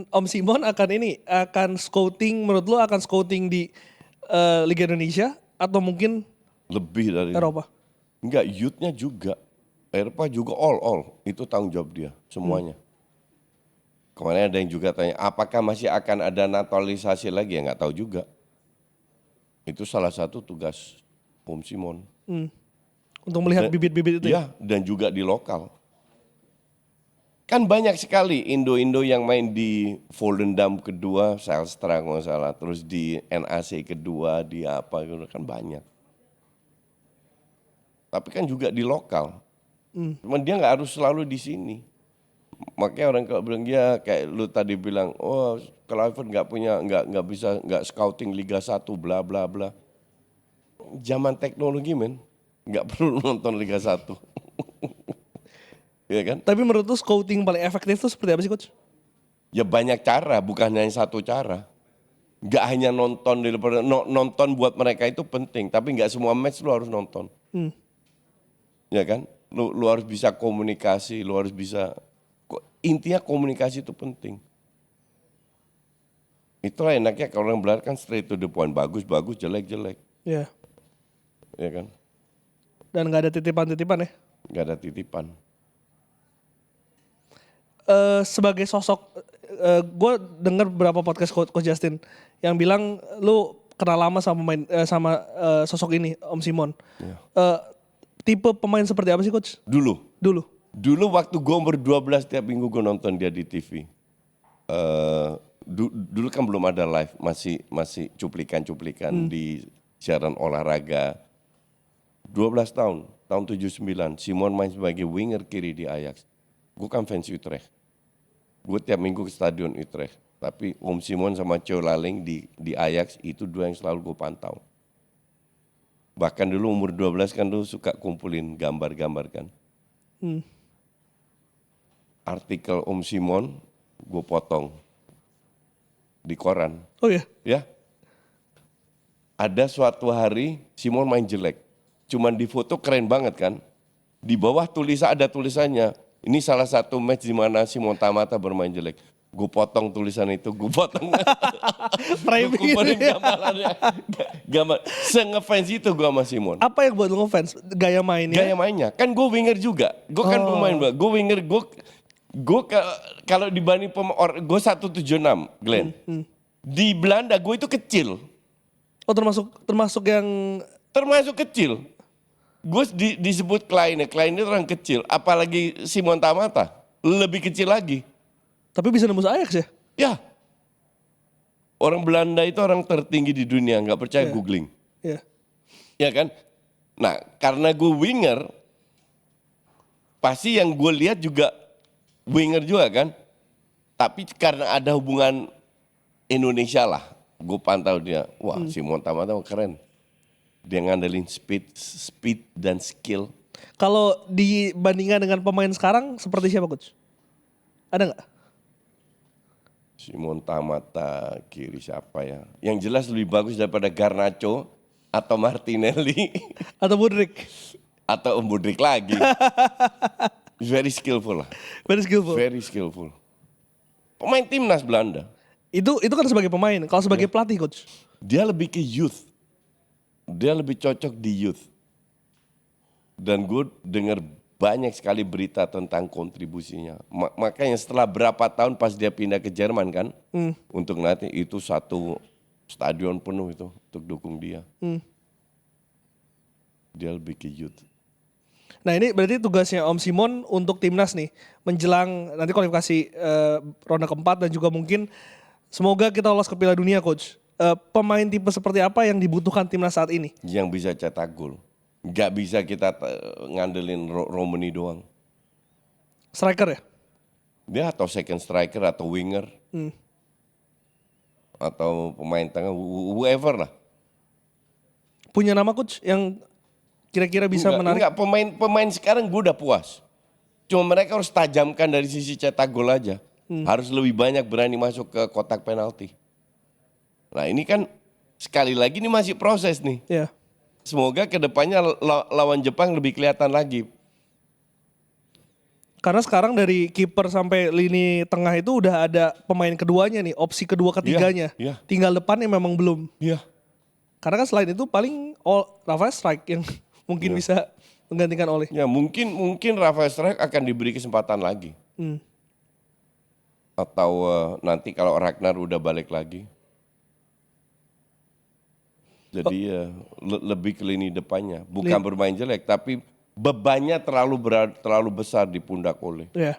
Om Simon akan scouting, menurut lo akan scouting di Liga Indonesia atau mungkin Lebih dari Eropa? enggak, youth-nya juga. Eropa juga all. Itu tanggung jawab dia semuanya. Kemarin ada yang juga tanya, apakah masih akan ada naturalisasi lagi? Ya nggak tahu juga. Itu salah satu tugas Om Simon. Untuk melihat Dan- bibit-bibit itu ya? Ya, dan juga di lokal. Kan banyak sekali Indo-Indo yang main di Volendam kedua, Zelstra kalau nggak salah, terus di NAC kedua, di apa gitu kan banyak. Tapi kan juga di lokal. Cuman dia nggak harus selalu di sini. Makanya orang kalau bilang ya kayak lu tadi bilang, oh Kluivert nggak bisa nggak scouting Liga 1 bla bla bla. Zaman teknologi men, nggak perlu nonton Liga 1. Ya kan? Tapi menurut lo scouting paling efektif itu seperti apa sih coach? Ya banyak cara, bukan hanya satu cara. Nggak hanya nonton, nonton buat mereka itu penting, tapi nggak semua match lu harus nonton. Ya kan? Lu harus bisa komunikasi, lu harus bisa, intinya komunikasi itu penting. Itulah enaknya kalau orang Belanda kan straight to the point, bagus, jelek. Ya. Ya kan? Dan nggak ada titipan-titipan ya? Nggak ada titipan. Sebagai sosok, gue dengar beberapa podcast Coach Justin yang bilang lu kenal lama sama sosok ini Om Simon. Ya. Tipe pemain seperti apa sih coach? Dulu Dulu. waktu gue umur 12 tiap minggu gue nonton dia di TV. Dulu kan belum ada live, masih cuplikan-cuplikan di siaran olahraga. 12 tahun 79, Simon main sebagai winger kiri di Ajax. Gue kan fans Utrecht. Gue tiap minggu ke stadion Utrecht. Tapi Om Simon sama Theo Laling di Ajax itu dua yang selalu gue pantau. Bahkan dulu umur 12 kan dulu suka kumpulin gambar-gambar kan. Artikel Om Simon gue potong di koran. Oh ya? Ya, ada suatu hari Simon main jelek. Cuman di foto keren banget kan. Di bawah ada tulisannya. Ini salah satu match di mana Simon Tamata bermain jelek. Gue potong tulisan itu, gue potong. Gue kumpulin gambarannya. Gambar. Se-ngefans itu gue sama Simon. Apa yang buat lu ngefans? Gaya mainnya? Gaya mainnya. Kan gue winger juga. Gue kan pemain. Gue winger, kalau dibanding gue 176, Glenn. Di Belanda gue itu kecil. Oh termasuk yang Termasuk kecil. Gue disebut Klein itu orang kecil. Apalagi Simon Tamata, lebih kecil lagi. tapi bisa nembus Ajax ya? Ya, orang Belanda itu orang tertinggi di dunia, nggak percaya googling. Iya. Ya kan? Nah, karena gue winger, pasti yang gue lihat juga winger juga kan. Tapi karena ada hubungan Indonesia lah, gue pantau dia. Wah, Simon Tamata keren. Dia ngandelin speed dan skill. Kalau dibandingkan dengan pemain sekarang seperti siapa coach? Ada nggak? Simon Tamata kiri siapa ya? Yang jelas lebih bagus daripada Garnacho atau Martinelli Atau Mudryk? atau Mudryk lagi. Very skillful lah. Very skillful. Very skillful. Pemain timnas Belanda. Itu kan sebagai pemain. Kalau sebagai pelatih coach? Dia lebih ke youth. Dia lebih cocok di youth. Dan gue dengar banyak sekali berita tentang kontribusinya. Makanya setelah berapa tahun pas dia pindah ke Jerman kan, untuk nanti itu satu stadion penuh itu untuk dukung dia. Dia lebih ke youth. Nah ini berarti tugasnya Om Simon untuk timnas nih. Menjelang nanti kualifikasi ronde keempat dan juga mungkin semoga kita lolos ke Piala Dunia coach. Pemain tipe seperti apa yang dibutuhkan timnas saat ini? Yang bisa cetak gol. Nggak bisa kita ngandelin Romani doang. Striker ya? Dia atau second striker atau winger. Atau pemain tengah, whoever lah. Punya nama coach yang kira-kira bisa menarik? Enggak, pemain sekarang gue udah puas. Cuma mereka harus tajamkan dari sisi cetak gol aja. Harus lebih banyak berani masuk ke kotak penalti. Nah ini kan sekali lagi ini masih proses nih. Ya. Semoga kedepannya lawan Jepang lebih kelihatan lagi. Karena sekarang dari kiper sampai lini tengah itu udah ada pemain keduanya nih, opsi kedua ketiganya. iya. Tinggal depannya memang belum. Iya. Karena kan selain itu paling Rafael Strike yang mungkin bisa menggantikan Oleh. Ya mungkin Rafael Strike akan diberi kesempatan lagi. Atau nanti kalau Ragnar udah balik lagi. Jadi lebih ke lini depannya. Bukan bermain jelek, tapi bebannya terlalu besar di pundak Oleh. Ya.